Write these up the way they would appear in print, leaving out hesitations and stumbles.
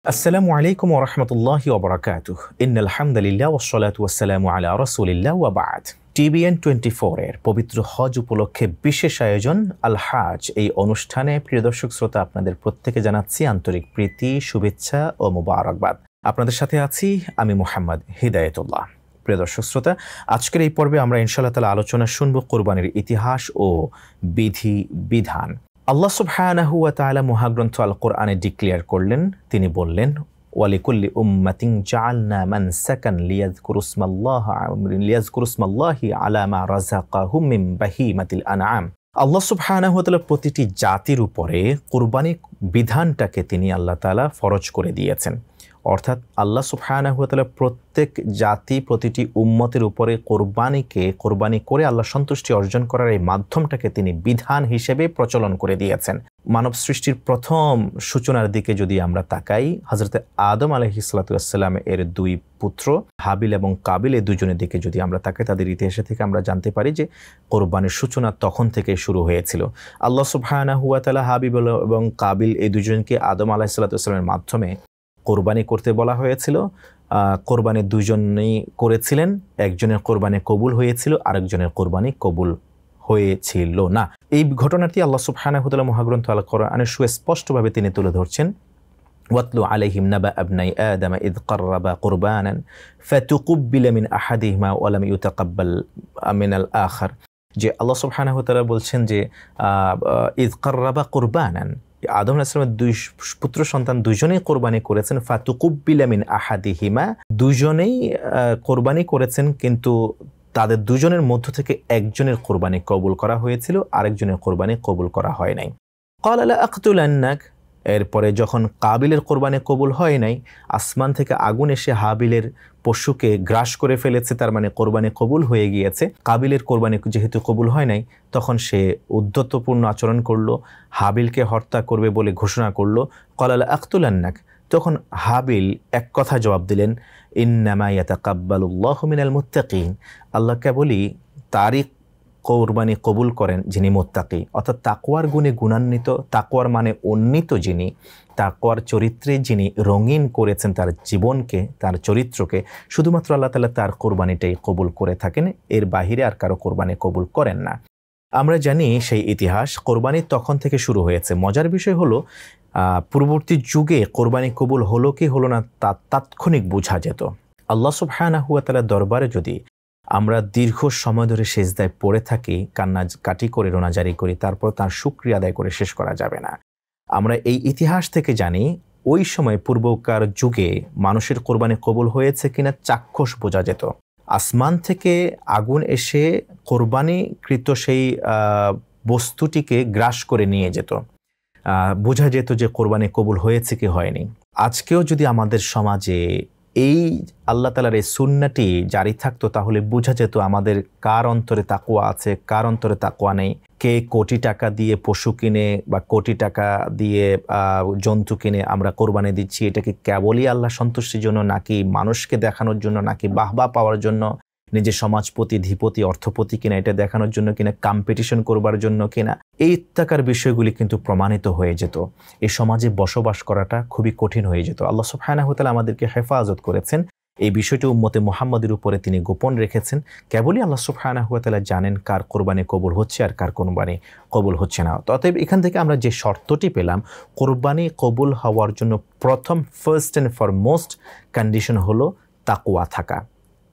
আসসালামু আলাইকুম ওয়া রাহমাতুল্লাহি ওয়া বারাকাতুহু। ইন্নাল হামদুলিল্লাহ ওয়াস সালাতু ওয়াস সালামু আলা রাসূলিল্লাহ ওয়া বা'দ। টিবিএন 24 এর পবিত্র হজ উপলক্ষে বিশেষ আয়োজন আল হাজ এই অনুষ্ঠানে প্রিয় দর্শক শ্রোতা আপনাদের প্রত্যেকে জানাচ্ছি আন্তরিক প্রীতি, শুভেচ্ছা ও মোবারকবাদ। আপনাদের সাথে আছি আমি মুহাম্মদ হিদায়াতুল্লাহ। প্রিয় দর্শক শ্রোতা, আজকের এই পর্বে আমরা ইনশাআল্লাহ তাআলা আলোচনা শুনব কুরবানির ইতিহাস ও বিধি বিধান। আল্লাহ সুবহানাহু ওয়া তাআলা মহাগ্রন্থ আল কোরআনে ডিক্লেয়ার করলেন, তিনি বললেন ওয়ালিকুল্লি উম্মাতিন জাআলনা মানসাকান লিয়াযকুরুসমাল্লাহি আলা মা রাযাকাহুম মিন বাহিমাতিল আনআম। আল্লাহ সুবহানাহু ওয়া তাআলা প্রতিটি জাতির উপরে কুরবানি বিধানটাকে তিনি আল্লাহ তাআলা ফরজ করে দিয়েছেন। অর্থাৎ আল্লাহ সুবহানাহু ওয়া তাআলা প্রত্যেক জাতি, প্রতিটি উম্মতের উপরে কোরবানি করে আল্লাহ সন্তুষ্টি অর্জন করার এই মাধ্যমটাকে তিনি বিধান হিসেবে প্রচলন করে দিয়েছেন। মানব সৃষ্টির প্রথম সূচনার দিকে যদি আমরা তাকাই, হযরত আদম আলাইহিস সালাতু ওয়াস সালাম এর দুই পুত্র হাবিল এবং কাবিল এই দুজনের দিকে যদি আমরা তাকাই, তাদের ইতিহাসে থেকে আমরা জানতে পারি যে কোরবানির সূচনা তখন থেকে শুরু হয়েছিল। আল্লাহ সুবহানাহু ওয়া তাআলা হাবিল এবং কাবিল এই দুজনকে আদম আলাইহিস সালাতু ওয়াস সালামের মাধ্যমে কোরবানি করতে বলা হয়েছিল। কোরবানি দুজনেই করেছিলেন, একজনের কোরবানি কবুল হয়েছিল, আরেকজনের কোরবানি কবুল হয়েছিল না। এই ঘটনাটি আল্লাহ সুবহানাহু ওয়া তাআলা মহাগ্রন্থ আল কোরআনে সুস্পষ্টভাবে তিনি তুলে ধরছেন। ওয়াতলু আলাইহিম নাবা আবনাই আদম ইয ক্বাররাবা কুরবানান ফাতুকুব্বিলা মিন আহাদিহিমা ওয়া লাম ইউতাকাব্বাল মিনাল আখার। যে আল্লাহ সুবহানাহু ওয়া তাআলা বলছেন যে ইয ক্বাররাবা কুরবানান, আদম আলাইহিস সালামের দুই পুত্র সন্তান দুজনেই কোরবানি করেছেন। ফাতুকুব্বিলা মিন আহাদিহিমা, দুজনেই কোরবানি করেছেন, কিন্তু তাদের দুজনের মধ্য থেকে একজনের কোরবানি কবুল করা হয়েছিল, আরেকজনের কোরবানি কবুল করা হয় নাই। ক্বালা লা আকতুলান্নাক, এরপরে যখন কাবিলের কোরবানি কবুল হয় নাই, আসমান থেকে আগুন এসে হাবিলের পশুকে গ্রাস করে ফেলেছে, তার মানে কোরবানি কবুল হয়ে গিয়েছে। কাবিলের কোরবানি যেহেতু কবুল হয় নাই, তখন সে উদ্ধতপূর্ণ আচরণ করলো, হাবিলকে হত্যা করবে বলে ঘোষণা করলো। ক্বালা লা আকতুলান্নাক, তখন হাবিল এক কথা জবাব দিলেন, ইন্নামা ইয়াতাকাব্বালুল্লাহু মিনাল মুত্তাকিন, আল্লাহ কেবলই তারই কোরবানি কবুল করেন যিনি মুত্তাকি, অর্থাৎ তাকওয়ার গুণে গুণান্বিত, তাকওয়ার মানে উন্নীত যিনি, তাকওয়ার চরিত্রে যিনি রঙিন করেছেন তার জীবনকে, তার চরিত্রকে, শুধুমাত্র আল্লাহ তাআলা তার কোরবানিটাই কবুল করে থাকেন, এর বাহিরে আর কারো কোরবানি কবুল করেন না। আমরা জানি সেই ইতিহাস, কোরবানি তখন থেকে শুরু হয়েছে। মজার বিষয় হলো পূর্ববর্তী যুগে কোরবানি কবুল হলো কি হলো না তা তাৎক্ষণিক বোঝা যেত। আল্লাহ সুবহানাহু ওয়া তাআলার দরবারে যদি আমরা দীর্ঘ সময় ধরে সেজদায় পড়ে থাকি, কান্নাকাটি করে রোনাজারি করি, তারপর তার শুকরিয়া আদায় করে শেষ করা যাবে না। আমরা এই ইতিহাস থেকে জানি ওই সময় পূর্বকার যুগে মানুষের কোরবানি কবুল হয়েছে কিনা চাক্ষুষ বোঝা যেত। আসমান থেকে আগুন এসে কোরবানিকৃত সেই বস্তুটিকে গ্রাস করে নিয়ে যেত, বোঝা যেত যে কোরবানি কবুল হয়েছে কি হয়নি। আজকেও যদি আমাদের সমাজে এই আল্লাহ তাআলার এই সুন্নাহটি জারি থাকতো, তাহলে বোঝা যেত আমাদের কার অন্তরে তাকওয়া আছে, কার অন্তরে তাকওয়া নেই। কে কোটি টাকা দিয়ে পশু কিনে বা কোটি টাকা দিয়ে জন্তু কিনে আমরা কোরবানি দিচ্ছি, এটা কি কেবলই আল্লাহ সন্তুষ্টির জন্য, নাকি মানুষকে দেখানোর জন্য, নাকি বাহবা পাওয়ার জন্য, নিজের সমাজপতি, ধীপতি, অর্থপতি কিনা এটা দেখানোর জন্য কিনা, কম্পিটিশন করবার জন্য কিনা, এই ইত্যাকার বিষয়গুলি কিন্তু প্রমাণিত হয়ে যেত। এই সমাজে বসবাস করাটা খুবই কঠিন হয়ে যেত। আল্লাহ সুবহানাহু ওয়া তাআলা আমাদেরকে হেফাজত করেছেন, এই বিষয়টি উম্মতে মুহাম্মাদের উপরে তিনি গোপন রেখেছেন। কেবলই আল্লাহ সুবহানাহু ওয়া তাআলা জানেন কার কোরবানি কবুল হচ্ছে আর কার কোরবানি কবুল হচ্ছে না। অতএব এখান থেকে আমরা যে শর্তটি পেলাম, কোরবানি কবুল হওয়ার জন্য প্রথম ফার্স্ট অ্যান্ড ফরমোস্ট কন্ডিশন হলো তাকওয়া থাকা।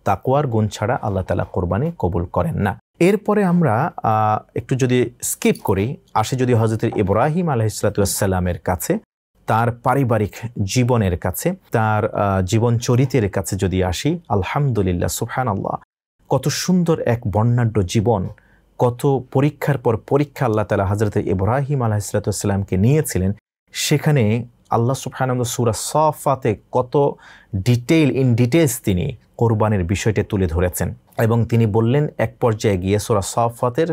তাকওয়ার গুণ ছাড়া আল্লাহ তাআলা কোরবানি কবুল করেন না। এরপরে আমরা একটু যদি স্কিপ করি, আসে যদি হযরত ইব্রাহিম আলাইহিস সালাতু ওয়াস সালামের কাছে, তার পারিবারিক জীবনের কাছে, তার জীবন চরিত্রের কাছে যদি আসি, আলহামদুলিল্লাহ, সুবহানাল্লাহ, কত সুন্দর এক বর্ণাঢ্য জীবন, কত পরীক্ষার পর পরীক্ষা আল্লাহ তাআলা হযরত ইব্রাহিম আলাইহিস সালাতু ওয়াস সালামকে নিয়েছিলেন। সেখানে আল্লাহ সুবহানাহু ওয়া তাআলা সূরা সাফাতে কত ডিটেইলস তিনি কোরবানির বিষয়টি তুলে ধরেছেন, এবং তিনি বললেন এক পর্যায়ে গিয়ে সূরা সাফাতের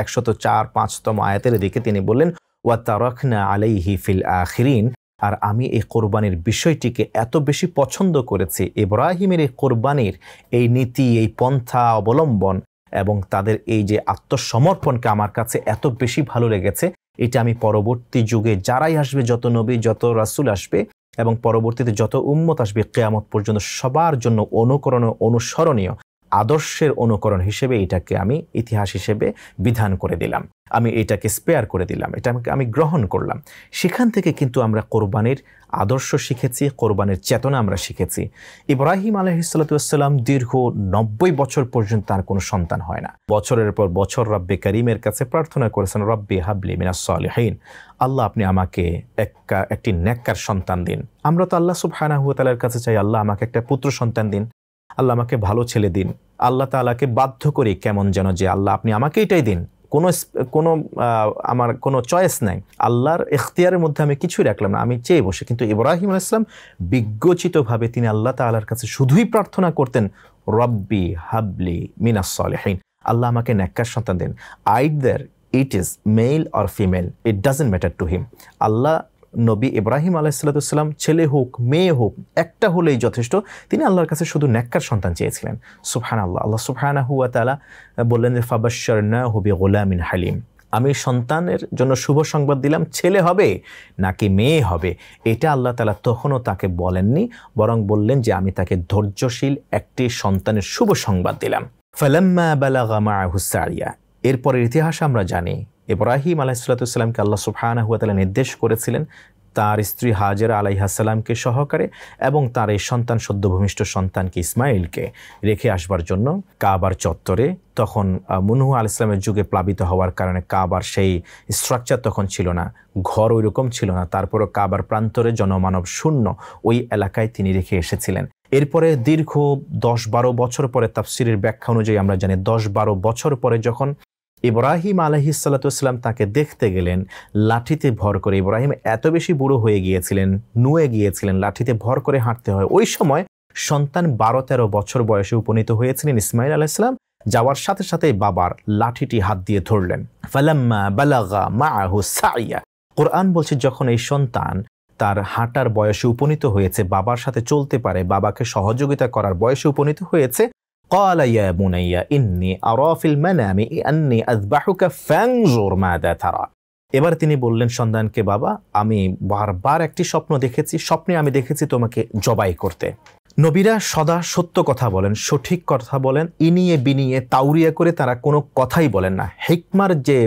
104-5তম আয়াতের দিকে তিনি বললেন, ওয়া তারাকনা আলাইহি ফিল আখিরিন, আর আমি এই কোরবানির বিষয়টিকে এত বেশি পছন্দ করেছি, ইব্রাহিমের এই কোরবানির এই নীতি, এই পন্থা অবলম্বন এবং তাদের এই যে আত্মসমর্পণকে আমার কাছে এত বেশি ভালো লেগেছে, এটা আমি পরবর্তী যুগে যারাই আসবে, যত নবী, যত রাসূল আসবে, এবং পরবর্তীতে যত উম্মত আসবে কিয়ামত পর্যন্ত সবার জন্য অনুসরণীয় আদর্শের অনুকরণ হিসেবে এটাকে আমি ইতিহাস হিসেবে বিধান করে দিলাম, আমি এটাকে স্পেয়ার করে দিলাম, এটা আমি গ্রহণ করলাম। সেখান থেকে কিন্তু আমরা কোরবানির আদর্শ শিখেছি, কোরবানির চেতনা আমরা শিখেছি। ইব্রাহিম আলাইহিসসালাম দীর্ঘ 90 বছর পর্যন্ত তার কোনো সন্তান হয় না। বছরের পর বছর রব্বে করিমের কাছে প্রার্থনা করেছেন, রব্বি হাবলি মিনাস সালিহিন, আল্লাহ আপনি আমাকে একটি নেককার সন্তান দিন। আমরা তো আল্লাহ সুবহানাহু ওয়া তাআলার কাছে চাই, আল্লাহ আমাকে একটা পুত্র সন্তান দিন, আল্লাহ আমাকে ভালো ছেলে দিন। আল্লাহ তাআলাকে বাধ্য করি কেমন যেন যে আল্লাহ আপনি আমাকে এটাই দিন, আমার কোনো চয়েস নাই, আল্লাহর ইখতিয়ারের মধ্যে আমি কিছুই রাখলাম না, আমি চেয়ে বসে। কিন্তু ইব্রাহিম আলাইহিস সালাম বিজ্ঞচিতভাবে তিনি আল্লাহ তাআলার কাছে শুধুই প্রার্থনা করতেন, রব্বি হাবলি মিনাস সালিহিন, আল্লাহ আমাকে নেককার সন্তান দিন। Either it is male or female, it doesn't matter to him. আল্লাহ নবী ইব্রাহিম আলাইহিসসালাম ছেলে হোক মেয়ে হোক একটা হলেই যথেষ্ট, তিনি আল্লাহর কাছে শুধু নেককার সন্তান চেয়েছিলেন। সুবহানাল্লাহ। আল্লাহ সুবহানাহু ওয়া তাআলা বললেন যে ফাবাশশারনাহু বিগুলামিন হালিম, আমি সন্তানের জন্য শুভ সংবাদ দিলাম, ছেলে হবে নাকি মেয়ে হবে এটা আল্লাহ তাআলা তখনও তাকে বলেননি, বরং বললেন যে আমি তাকে ধৈর্যশীল একটি সন্তানের শুভ সংবাদ দিলাম। ফালাম্মা বালাগা মাআহু সারিয়া, এরপরের ইতিহাস আমরা জানি ইব্রাহিম আলাইহিসসালামকে আল্লাহ সুবহানাহু ওয়া তাআলা নির্দেশ করেছিলেন তার স্ত্রী হাজেরা আলাইহিস সালামকে সহকারে এবং তার এই সন্তান সদ্যভূমিষ্ঠ সন্তানকে ইসমাইলকে রেখে আসবার জন্য কাবার চত্বরে। তখন নূহ আলাইহিস সালামের যুগে প্লাবিত হওয়ার কারণে কাবার সেই স্ট্রাকচার তখন ছিল না, ঘর ওই রকম ছিল না, তারপরও কাবার প্রান্তরে জনমানব শূন্য ওই এলাকায় তিনি রেখে এসেছিলেন। এরপরে দীর্ঘ 10-12 বছর পরে, তাফসীরের ব্যাখ্যা অনুযায়ী আমরা জানি 10-12 বছর পরে যখন ইব্রাহিম আলাইহিসসালাম তাকে দেখতে গেলেন লাঠিতে ভর করে, ইব্রাহিম এত বেশি বুড়ো হয়ে গিয়েছিলেন, নুয়ে গিয়েছিলেন, লাঠিতে ভর করে হাঁটতে হয়। ওই সময় সন্তান 12-13 বছর বয়সে উপনীত হয়েছিলেন ইসমাইল আলাইহিস সালাম। যাওয়ার সাথে সাথে বাবার লাঠিটি হাত দিয়ে ধরলেন। ফালাম্মা বালাগা মাআহু সাইয়া, কোরআন বলছে যখন এই সন্তান তার হাঁটার বয়সে উপনীত হয়েছে, বাবার সাথে চলতে পারে, বাবাকে সহযোগিতা করার বয়সে উপনীত হয়েছে, قال يا بني إني أرى في المنام أني أذبحك فانظر ماذا ترى। এবার তিনি বললেন সন্তানকে, বাবা আমি বারবার একটি স্বপ্ন দেখেছি, স্বপ্নে আমি দেখেছি তোমাকে জবাই করতে। নবীরা সদা সত্য কথা বলেন, সঠিক কথা বলেন, ইনিয়ে বিনিয়ে তাউরিয়া করে তারা কোনো কথাই বলেন না। হিকমার যে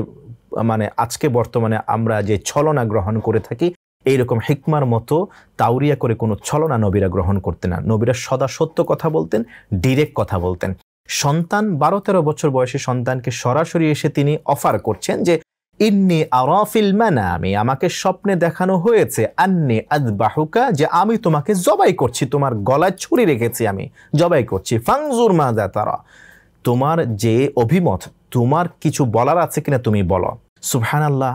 আজকে বর্তমানে আমরা যে ছলনা গ্রহণ করে থাকি, এইরকম হিকমার মতো তাউরিয়া করে কোনো ছলনা নবীরা গ্রহণ করতেন না। নবীরা সদা সত্য কথা বলতেন, ডিরেক্ট কথা বলতেন। সন্তান 12-13 বছর বয়সী সন্তানকে সরাসরি এসে তিনি অফার করছেন যে ইন্নী আরা ফিল মানামি, আমাকে স্বপ্নে দেখানো হয়েছে, আন্নী আযবাহুকা, যে আমি তোমাকে জবাই করছি, তোমার গলায় ছুরি রেখেছি, আমি জবাই করছি। ফানজুর মাযা তারা, তোমার যে অভিমত, তোমার কিছু বলার আছে কিনা তুমি বলো। সুবহানাল্লাহ।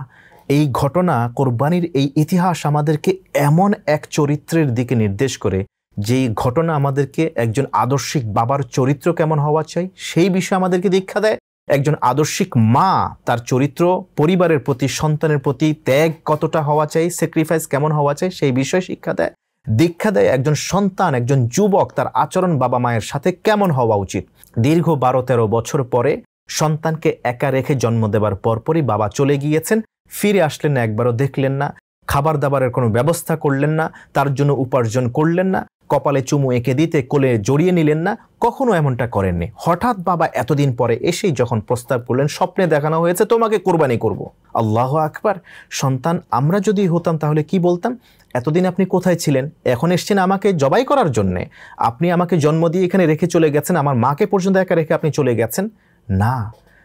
এই ঘটনা, কোরবানির এই ইতিহাস আমাদেরকে এমন এক চরিত্রের দিকে নির্দেশ করে, যেই ঘটনা আমাদেরকে একজন আদর্শিক বাবার চরিত্র কেমন হওয়া চাই সেই বিষয়ে আমাদেরকে দীক্ষা দেয়। একজন আদর্শিক মা, তার চরিত্র পরিবারের প্রতি, সন্তানের প্রতি ত্যাগ কতটা হওয়া চাই, স্যাক্রিফাইস কেমন হওয়া চাই সেই বিষয়ে শিক্ষা দেয়। দীক্ষা দেয় একজন সন্তান, একজন যুবক, তার আচরণ বাবা মায়ের সাথে কেমন হওয়া উচিত। দীর্ঘ 12-13 বছর পরে সন্তানকে একা রেখে জন্ম দেবার পরপরই বাবা চলে গিয়েছেন, ফিরে আসলেন না, একবারও দেখলেন না, খাবার দাবারের কোনো ব্যবস্থা করলেন না, তার জন্য উপার্জন করলেন না, কপালে চুমু এঁকে দিতে কোলে জড়িয়ে নিলেন না, কখনো এমনটা করেননি। হঠাৎ বাবা এতদিন পরে এসেই যখন প্রস্তাব করলেন, স্বপ্নে দেখানো হয়েছে তোমাকে কোরবানি করব। আল্লাহু আকবার। সন্তান আমরা যদি হতাম তাহলে কি বলতাম? এতদিন আপনি কোথায় ছিলেন? এখন এসছেন আমাকে জবাই করার জন্যে? আপনি আমাকে জন্ম দিয়ে এখানে রেখে চলে গেছেন, আমার মাকে পর্যন্ত একা রেখে আপনি চলে গেছেন? না,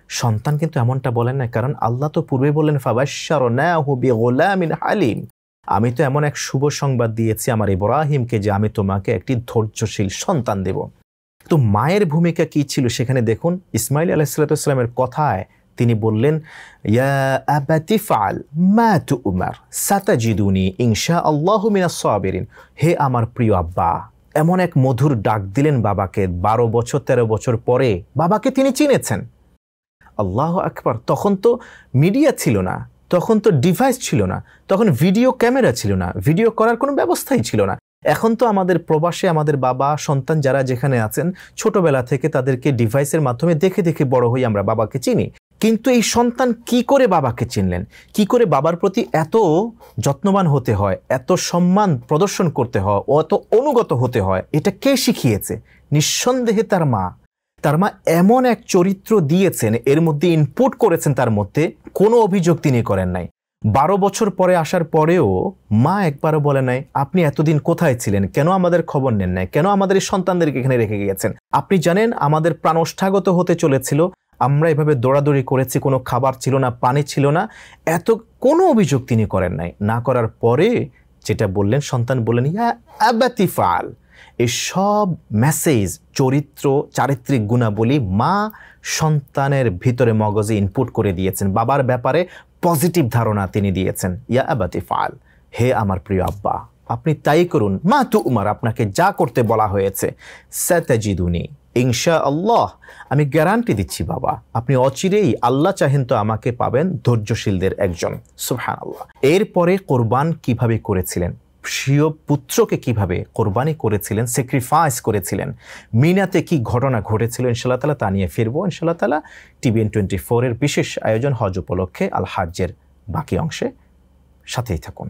সন্তান কিন্তু এমনটা বলেন না, কারণ আল্লাহ তো পূর্বে বললেন ফাবাশশারনাহু বিগুলামিন হালিম, আমি তো এমন এক শুভ সংবাদ দিয়েছি আমার ইব্রাহিমকে যে আমি তোমাকে একটি ধৈর্যশীল সন্তান দেব। তো মায়ের ভূমিকা কি ছিল সেখানে দেখুন। ইসমাইল আলাইহিস সালামের কথায় তিনি বললেন, ইয়া আবাতি ফাআল মা তু'মার সাতাজিদুনি ইনশাআল্লাহু মিনাস সাবিরিন। হে আমার প্রিয় আব্বা, এমন এক মধুর ডাক দিলেন বাবাকে। 12-13 বছর পরে বাবাকে তিনি চিনেছেন। আল্লাহু আকবার। তখন তো মিডিয়া ছিল না, তখন তো ডিভাইস ছিল না, তখন ভিডিও ক্যামেরা ছিল না, ভিডিও করার কোনো ব্যবস্থাই ছিল না। এখন তো আমাদের প্রবাসে আমাদের বাবা সন্তান যারা যেখানে আছেন, ছোটবেলা থেকে তাদেরকে ডিভাইসের মাধ্যমে দেখে দেখে বড় হই, আমরা বাবাকে চিনি। কিন্তু এই সন্তান কি করে বাবাকে চিনলেন, কি করে বাবার প্রতি এত যত্নবান হতে হয়, এত সম্মান প্রদর্শন করতে হয়, এত অনুগত হতে হয়, এটা কে শিখিয়েছে? নিঃসন্দেহে তার মা। তার মা এমন এক চরিত্র দিয়েছেন, এর মধ্যে ইনপুট করেছেন, তার মধ্যে কোনো অভিযোগ তিনি করেন নাই। 12 বছর পরে আসার পরেও মা একবারও বলে নাই আপনি এতদিন কোথায় ছিলেন, কেন আমাদের খবর নেন নাই, কেন আমাদের এই সন্তানদেরকে এখানে রেখে গিয়েছেন? আপনি জানেন আমাদের প্রাণ ওষ্ঠাগত হতে চলেছিল, আমরা এভাবে দৌড়াদৌড়ি করেছি, কোনো খাবার ছিল না, পানি ছিল না, এত কোনো অভিযোগ তিনি করেন নাই। না করার পরে যেটা বললেন, সন্তান বললেন ইয়া আবাতি ফাল। এই সব মেসেজ, চরিত্র, চারিত্রিক গুণাবলী মা সন্তানের ভিতরে মগজে ইনপুট করে দিয়েছেন, বাবার ব্যাপারে পজিটিভ ধারণা তিনি দিয়েছেন। ইয়া আবাতি ফাল, হে আমার প্রিয় আব্বা, আপনি তাই করুন, মা তু উমার, আপনাকে যা করতে বলা হয়েছে। সাতাজিদুনি ইনশাআল্লাহ, আমি গ্যারান্টি দিচ্ছি বাবা, আপনি অচিরেই আল্লাহ চাহেন তো আমাকে পাবেন ধৈর্যশীলদের একজন। সুবহানাল্লাহ। এরপরে কোরবান কিভাবে করেছিলেন, প্রিয় পুত্রকে কিভাবে কোরবানি করেছিলেন, স্যাক্রিফাইস করেছিলেন, মিনাতে কি ঘটনা ঘটেছিল, ইনশাআল্লাহ তাআলা তা নিয়ে ফিরবো ইনশাআল্লাহ তাআলা। TVN 24 এর বিশেষ আয়োজন হজ উপলক্ষে আল হাজ্জের বাকি অংশে সাথেই থাকুন।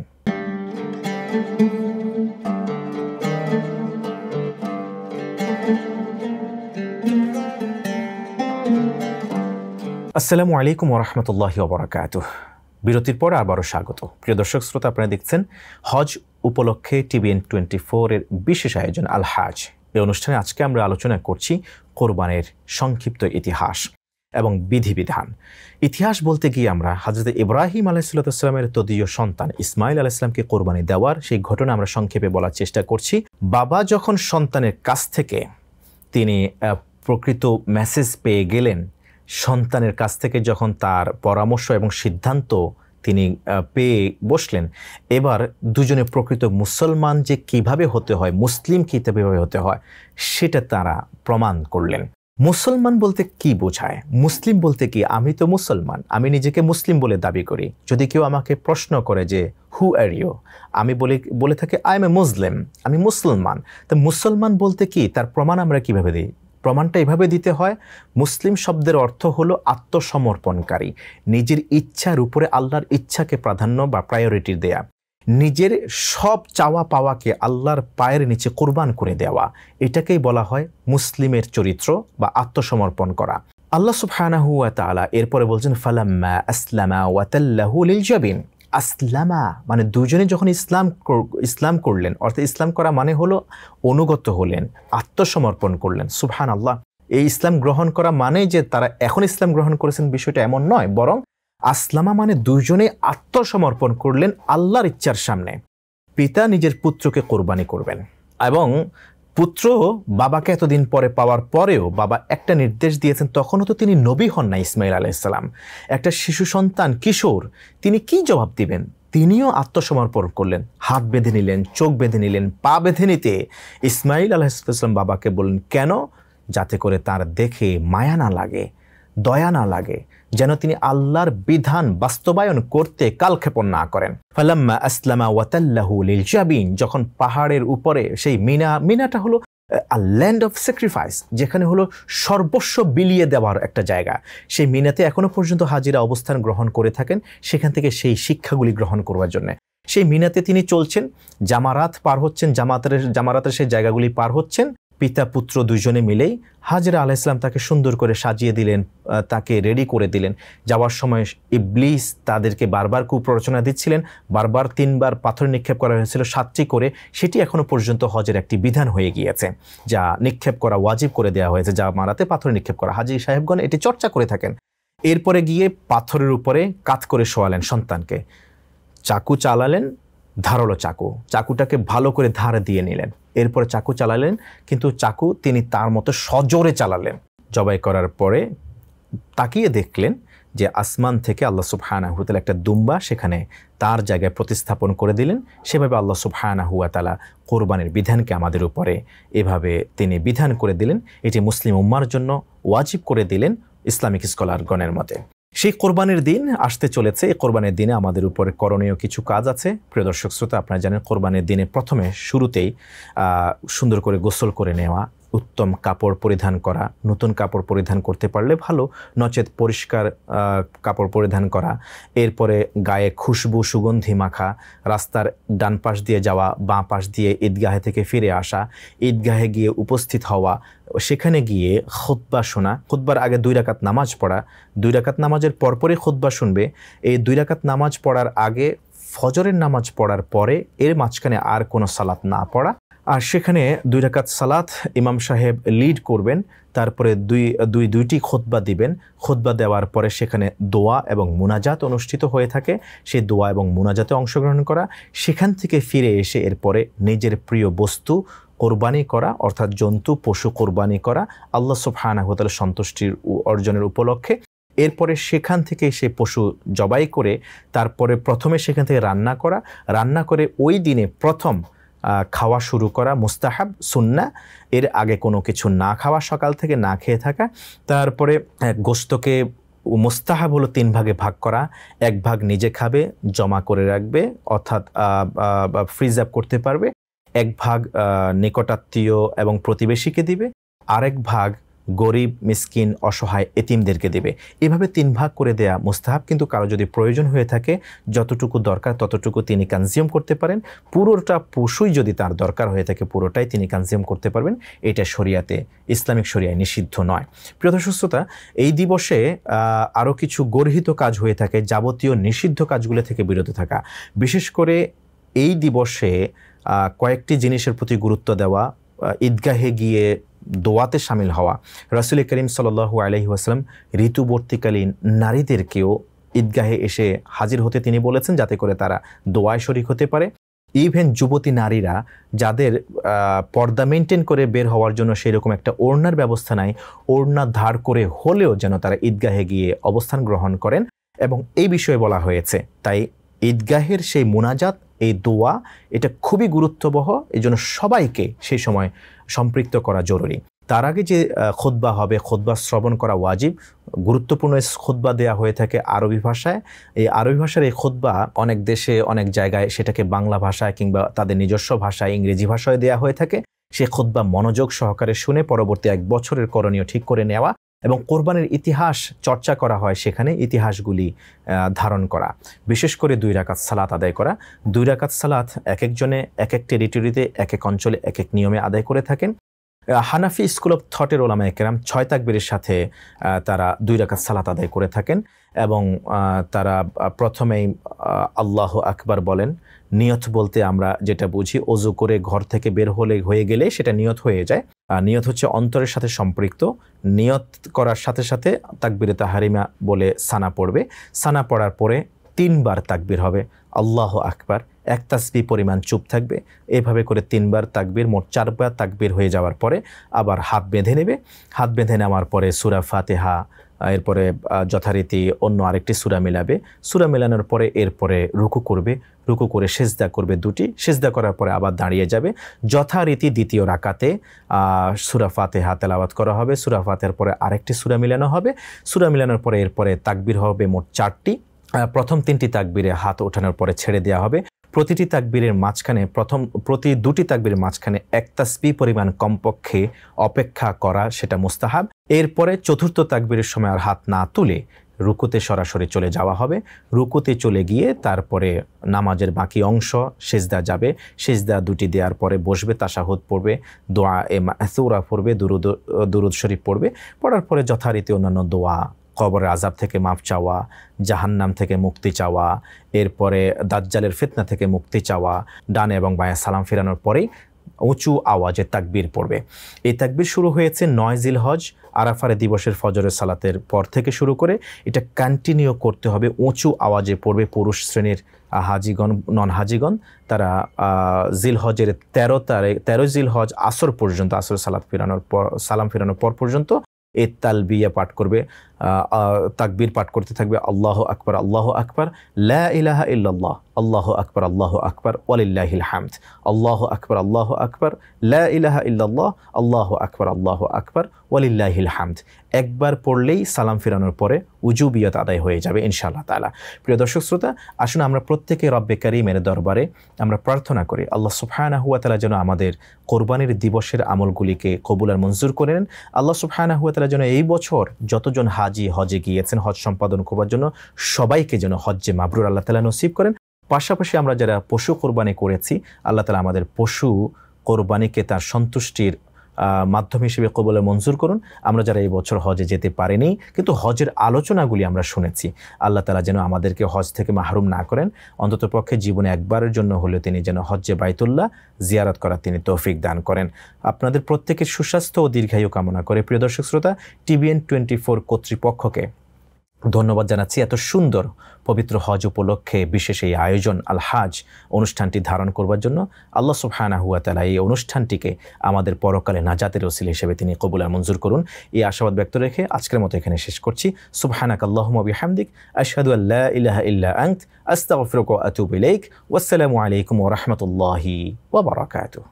আসসালামু আলাইকুম ওয়া রাহমাতুল্লাহি ওয়া বারাকাতুহু। বিরতির পর আবারও স্বাগত। প্রিয় দর্শক শ্রোতা, আপনারা দেখছেন হজ উপলক্ষে TVN 24 এর বিশেষ আয়োজন আল হাজ। এই অনুষ্ঠানে আজকে আমরা আলোচনা করছি কোরবানের সংক্ষিপ্ত ইতিহাস এবং বিধিবিধান। ইতিহাস বলতে গিয়ে আমরা হযরত ইব্রাহিম আলাইহিসসালামের তদীয় সন্তান ইসমাইল আলাইহিসসালামকে কোরবানি দেওয়ার সেই ঘটনা আমরা সংক্ষেপে বলার চেষ্টা করছি। বাবা যখন সন্তানের কাছ থেকে তিনি প্রকৃত মেসেজ পেয়ে গেলেন, সন্তানের কাছ থেকে যখন তার পরামর্শ এবং সিদ্ধান্ত তিনি পেয়ে বসলেন, এবার দুজনে প্রকৃত মুসলমান যে কিভাবে হতে হয়, মুসলিম কিভাবে হতে হয়, সেটা তারা প্রমাণ করলেন। মুসলমান বলতে কি বোঝায়, মুসলিম বলতে কি? আমি তো মুসলমান, আমি নিজেকে মুসলিম বলে দাবি করি। যদি কেউ আমাকে প্রশ্ন করে যে হু আর ইউ, আমি বলে থাকি আই এম এ মুসলিম, আমি মুসলমান। তো মুসলমান বলতে কি, তার প্রমাণ আমরা কিভাবে দিই? প্রমাণটা এভাবে দিতে হয়, মুসলিম শব্দের অর্থ হলো আত্মসমর্পণকারী, নিজের ইচ্ছার উপরে আল্লাহর ইচ্ছাকে প্রাধান্য বা প্রায়োরিটি দেয়া, নিজের সব চাওয়া পাওয়াকে আল্লাহর পায়ের নিচে কোরবান করে দেওয়া, এটাকেই বলা হয় মুসলিমের চরিত্র বা আত্মসমর্পণ করা। আল্লাহ সুবহানাহু ওয়া তাআলা এরপরে বলছেন ফালাম্মা আসলামা ওয়া তাল্লাহু লিল জাবিন। আসলামা মানে দুজনে যখন ইসলাম করলেন, অর্থাৎ ইসলাম করা মানে হলো অনুগত হলেন, আত্মসমর্পণ করলেন। সুবহানাল্লাহ। এই ইসলাম গ্রহণ করা মানে যে তারা এখন ইসলাম গ্রহণ করেছেন বিষয়টা এমন নয়, বরং আসলামা মানে দুজনে আত্মসমর্পণ করলেন আল্লাহর ইচ্ছার সামনে। পিতা নিজের পুত্রকে কোরবানি করবেন এবং পুত্র বাবাকে এতদিন পরে পাওয়ার পরেও বাবা একটা নির্দেশ দিয়েছেন, তখনও তো তিনি নবী হন না ইসমাইল আলাইহিস সালাম, একটা শিশু সন্তান, কিশোর, তিনি কি জবাব দিবেন? তিনিও আত্মসমর্পণ করলেন, হাত বেঁধে নিলেন, চোখ বেঁধে নিলেন, পা বেঁধে নিতে ইসমাইল আলাইহিস সালাম বাবাকে বললেন কেন? যাতে করে তার দেখে মায়া না লাগে, দয়া না লাগে, যেন তিনি আল্লাহর বিধান বাস্তবায়ন করতে কালক্ষেপণ না করেন। ফালাম্মা আসলামা ওয়া তাল্লাহু লিল জাবিন, যখন পাহাড়ের উপরে সেই মিনাটা হলো ল্যান্ড অফ স্যাক্রিফাইস, যেখানে হলো সর্বস্ব বিলিয়ে দেওয়ার একটা জায়গা। সেই মিনাতে এখনো পর্যন্ত হাজিরা অবস্থান গ্রহণ করে থাকেন, সেখান থেকে সেই শিক্ষাগুলি গ্রহণ করবার জন্য সেই মিনাতে তিনি চলছেন, জামারাত পার হচ্ছেন, জামারাতের সেই জায়গাগুলি পার হচ্ছেন। পিতা পুত্র দুইজনে মিলেই হাজরা আলাইহিস সালাম তাকে সুন্দর করে সাজিয়ে দিলেন, তাকে রেডি করে দিলেন। যাওয়ার সময় ইবলিস তাদেরকে বারবার কুপ্ররোচনা দিচ্ছিলেন, বারবার 3 বার পাথর নিক্ষেপ করা হয়েছিল 7টি করে। সেটি এখনো পর্যন্ত হজের একটি বিধান হয়ে গিয়েছে, যা নিক্ষেপ করা ওয়াজিব করে দেওয়া হয়েছে, যা মারাতে পাথর নিক্ষেপ করা। হাজী সাহেবগণ এটি চর্চা করে থাকেন। এরপরে গিয়ে পাথরের উপরে কাত করে শোয়ালেন সন্তানকে, চাকু চালালেন, ধারালো চাকুটাকে ভালো করে ধার দিয়ে নিলেন। এরপরে চাকু চালালেন, কিন্তু চাকু তিনি তার মতো সজোরে চালালেন। জবাই করার পরে তাকিয়ে দেখলেন যে আসমান থেকে আল্লাহ সুবহানাহু ওয়া তাআলা একটা দুম্বা সেখানে তার জায়গায় প্রতিস্থাপন করে দিলেন। সেভাবে আল্লাহ সুবহানাহু ওয়া তাআলা কোরবানির বিধানকে আমাদের উপরে এভাবে তিনি বিধান করে দিলেন, এটি মুসলিম উম্মার জন্য ওয়াজিব করে দিলেন ইসলামিক স্কলারগণের মতে। সেই কোরবানির দিন আসতে চলেছে। এই কোরবানির দিনে আমাদের উপরে করণীয় কিছু কাজ আছে। প্রিয় দর্শক শ্রোতা, আপনারা জানেন কোরবানির দিনে শুরুতেই সুন্দর করে গোসল করে নেওয়া, উত্তম কাপড় পরিধান করা, নতুন কাপড় পরিধান করতে পারলে ভালো, নচেত পরিষ্কার কাপড় পরিধান করা। এরপরে গায়ে খুশবু সুগন্ধি মাখা, রাস্তার ডান পাশ দিয়ে যাওয়া, বাঁ পাশ দিয়ে ঈদগাহে থেকে ফিরে আসা, ঈদগাহে গিয়ে উপস্থিত হওয়া, সেখানে গিয়ে খুতবা শোনা, খুতবার আগে 2 রাকাত নামাজ পড়া, 2 রাকাত নামাজের পরপরই খুতবা শুনবে। এই 2 রাকাত নামাজ পড়ার আগে ফজরের নামাজ পড়ার পরে এর মাঝখানে আর কোনো সালাত না পড়া, আর সেখানে 2 রাকাত সালাত ইমাম সাহেব লিড করবেন, তারপরে দুইটি খুতবা দিবেন। খুতবা দেওয়ার পরে সেখানে দোয়া এবং মুনাজাত অনুষ্ঠিত হয়ে থাকে, সেই দোয়া এবং মুনাজাতে অংশগ্রহণ করা। সেখান থেকে ফিরে এসে এরপরে নিজের প্রিয় বস্তু কোরবানি করা, অর্থাৎ জন্তু পশু কোরবানি করা আল্লাহ সুবহানাহু ওয়া তাআলার সন্তুষ্টির অর্জনের উপলক্ষে। এরপরে সেখান থেকে সে পশু জবাই করে তারপরে প্রথমে সেখান থেকে রান্না করে ওই দিনে প্রথম খাওয়া শুরু করা মুস্তাহাব, সুন্নাহ। এর আগে কোনো কিছু না খাওয়া, সকাল থেকে না খেয়ে থাকা। তারপরে গোশতকে মুস্তাহাব হলো 3 ভাগে ভাগ করা, 1 ভাগ নিজে খাবে, জমা করে রাখবে, অর্থাৎ ফ্রিজ আপ করতে পারবে, 1 ভাগ নিকটাত্মীয় এবং প্রতিবেশীকে দিবে, আরেক ভাগ গরিব মিসকিন অসহায় এতিমদেরকে দেবে। এভাবে 3 ভাগ করে দেয়া মুস্তাহাব, কিন্তু কারো যদি প্রয়োজন হয়ে থাকে যতটুকু দরকার ততটুকু তিনি কনজিউম করতে পারেন। পুরোটা পশুই যদি তার দরকার হয়ে থাকে পুরোটাই তিনি কনজিউম করতে পারবেন। এটা শরিয়াতে, ইসলামিক শরিয়ায় নিষিদ্ধ নয়। প্রিয় দর্শক শ্রোতা, এই দিবসে আরও কিছু গর্হিত কাজ হয়ে থাকে, যাবতীয় নিষিদ্ধ কাজগুলো থেকে বিরত থাকা। বিশেষ করে এই দিবসে কয়েকটি জিনিসের প্রতি গুরুত্ব দেওয়া, ঈদগাহে গিয়ে দোয়াতে শামিল হওয়া। রাসূল করিম সাল্লাল্লাহু আলাইহি ওয়াসাল্লাম ঋতুবর্তীকালীন নারীদেরকেও ঈদগাহে এসে হাজির হতে তিনি বলেছেন, যাতে করে তারা দোয়ায় শরীক হতে পারে। ইভেন যুবতী নারীরা যাদের পর্দা মেনটেন করে বের হওয়ার জন্য সেরকম একটা ওড়নার ব্যবস্থা নাই, ওড়না ধার করে হলেও যেন তারা ঈদগাহে গিয়ে অবস্থান গ্রহণ করেন, এবং এই বিষয়ে বলা হয়েছে। তাই ঈদগাহের সেই মুনাজাত, এই দোয়া, এটা খুবই গুরুত্ববহ। এই জন্য সবাইকে সেই সময় সম্পৃক্ত করা জরুরি। তার আগে যে খুতবা হবে, খুতবা শ্রবণ করা ওয়াজিব। গুরুত্বপূর্ণ খুতবা দেয়া হয়ে থাকে আরবি ভাষায়। এই আরবি ভাষার এই খুতবা অনেক দেশে অনেক জায়গায় সেটাকে বাংলা ভাষায় কিংবা তাদের নিজস্ব ভাষায় ইংরেজি ভাষায় দেয়া হয়ে থাকে। সে খুতবা মনোযোগ সহকারে শুনে পরবর্তী 1 বছরের করণীয় ঠিক করে নেওয়া এবং কোরবানির ইতিহাস চর্চা করা হয়, সেখানে ইতিহাসগুলি ধারণ করা। বিশেষ করে 2 রাকাত সালাত আদায় করা। 2 রাকাত সালাত এক একজনে এক এক টেরিটরিতে এক এক অঞ্চলে এক এক নিয়মে আদায় করে থাকেন। হানাফি স্কুল অফ থটের ওলামায়ে কেরাম 6 তাকবীরের সাথে তারা 2 রাকাত সালাত আদায় করে থাকেন, এবং তারা প্রথমেই আল্লাহু আকবার বলেন। নিয়ত বলতে আমরা যেটা বুঝি, ওযু করে ঘর থেকে বের হয়ে গেলে সেটা নিয়ত হয়ে যায়। নিয়ত হচ্ছে অন্তরের সাথে সম্পৃক্ত। নিয়ত করার সাথে সাথে তাকবীরে তাহরিমা বলে সানা পড়বে। সানা পড়ার পরে 3 বার তাকবীর হবে, আল্লাহু আকবার, 1 তাসবিহ পরিমাণ চুপ থাকবে। এভাবে করে 3 বার তাকবীর, মোট 4 বার তাকবীর হয়ে যাওয়ার পরে আবার হাত বেঁধে নেবে। হাত বেঁধে নেওয়ার পরে সূরা ফাতিহা, এরপরে যথারীতি অন্য আরেকটি সূরা মিলাবে। সূরা মেলানোর পরে এরপরে রুকু করবে, রুকু করে সেজদা করবে 2টি। সেজদা করার পরে আবার দাঁড়িয়ে যাবে। যথারীতি দ্বিতীয় রাকাতে সূরা ফাতিহা তেলাওয়াত করা হবে। সূরা ফাতিহার পরে আরেকটি সূরা মিলানো হবে। সূরা মিলানোর পরে এরপরে তাকবীর হবে মোট 4টি। প্রথম 3টি তাকবীরে হাত ওঠানোর পরে ছেড়ে দেওয়া হবে। প্রতিটি তাকবীরের মাঝখানে প্রতি 2টি তাকবীরের মাঝখানে 1 তাসবিহ পরিমাণ কমপক্ষে অপেক্ষা করা, সেটা মুস্তাহাব। এরপরে 4র্থ তাকবীরের সময় আর হাত না তুলে রুকুতে সরাসরি চলে যাওয়া হবে। রুকুতে চলে গিয়ে তারপরে নামাজের বাকি অংশ সেজদা যাবে। সেজদা 2টি দেওয়ার পরে বসবে, তাশাহুদ পড়বে, দোয়া মাসুরা পড়বে, দুরুদ শরীফ পড়বে। পড়ার পরে যথারীতি অন্যান্য দোয়া, কবরের আযাব থেকে মাফ চাওয়া, জাহান্নাম থেকে মুক্তি চাওয়া, এরপরে দাজ্জালের ফিতনা থেকে মুক্তি চাওয়া, ডানে এবং বাঁয়ে সালাম ফেরানোর পরেই উঁচু আওয়াজে তাকবীর পড়বে। এই তাকবীর শুরু হয়েছে 9 জিলহজ আরাফার দিবসের ফজরের সালাতের পর থেকে শুরু করে। এটা কন্টিনিউ করতে হবে, উঁচু আওয়াজে পড়বে। পুরুষ শ্রেণীর হাজিগণ, নন হাজিগণ, তারা জিলহজের 13 জিলহজ আসর পর্যন্ত, আসর সালাম ফেরানোর পর পর্যন্ত এই তালবিয়া পাঠ করবে। তাকবীর পাঠ করতে থাকবে, আল্লাহু আকবার, আল্লাহু আকবার, লা ইলাহা ইল্লাল্লাহ, আল্লাহু আকবার, আল্লাহু আকবার, ওয়ালিল্লাহিল হামদ, আল্লাহু আকবার, আল্লাহু আকবার, লা ইলাহা ইল্লাল্লাহ, আল্লাহু আকবার, আল্লাহু আকবার, ওয়ালিল্লাহিল হামদ। একবার পড়লেই সালাম ফিরানোর পরে উজুবিয়ত আদায় হয়ে যাবে ইনশাআল্লাহ তাআলা। প্রিয় দর্শক শ্রোতা, আসুন আমরা প্রত্যেকে রব্বে কারীমের দরবারে আমরা প্রার্থনা করি আল্লাহ সুবহানাহু ওয়া তাআলা যেন আমাদের কোরবানির দিবসের আমলগুলিকে কবুল আর মঞ্জুর করে নেন। আল্লাহ সুবহানাহু ওয়া তাআলা যেন এই বছর যতজন হাজি হজে গিয়েছেন হজ সম্পাদন করবার জন্য সবাইকে যেন হজ্জে মাবরুর আল্লাহ তাআলা নসিব করেন। পাশাপাশি আমরা যারা পশু কোরবানি করেছি আল্লাহ তাআলা আমাদের পশু কোরবানিকে তার সন্তুষ্টির মাধ্যম হিসেবে কবুলে মঞ্জুর করুন। আমরা যারা এই বছর হজে যেতে পারিনি কিন্তু হজের আলোচনাগুলি আমরা শুনেছি, আল্লাহ তাআলা যেন আমাদেরকে হজ থেকে মাহরুম না করেন, অন্ততপক্ষে জীবনে একবারের জন্য হলেও তিনি যেন হজ্জে বাইতুল্লাহ জিয়ারত করার তিনি তৌফিক দান করেন। আপনাদের প্রত্যেকের সুস্বাস্থ্য ও দীর্ঘায়ু কামনা করে প্রিয় দর্শক শ্রোতা, TVN 24 কর্তৃপক্ষকে ধন্যবাদ জানাচ্ছি এত সুন্দর পবিত্র হজ উপলক্ষে বিশেষ এই আয়োজন আল হাজ অনুষ্ঠানটি ধারণ করবার জন্য। আল্লাহ সুবহানাহু ওয়া তাআলা এই অনুষ্ঠানটিকে আমাদের পরকালে নাজাতের ওসিলা হিসেবে তিনি কবুল আর মঞ্জুর করুন, এই আশাবাদ ব্যক্ত রেখে আজকের মতো এখানে শেষ করছি। সুবহানাকাল্লাহুম্মা বিহামদিক আশহাদু আল্লা ইলাহা ইল্লা আনত আস্তাগফিরুকা ওয়া আতুবু ইলাইক। ওয়াসসালামু আলাইকুম ওয়া রাহমাতুল্লাহি ওয়া বারাকাতুহু।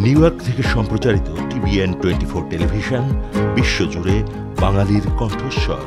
নিউ ইয়র্ক থেকে সম্প্রচারিত TVN 24 টেলিভিশন বিশ্বজুড়ে বাঙালির কণ্ঠস্বর।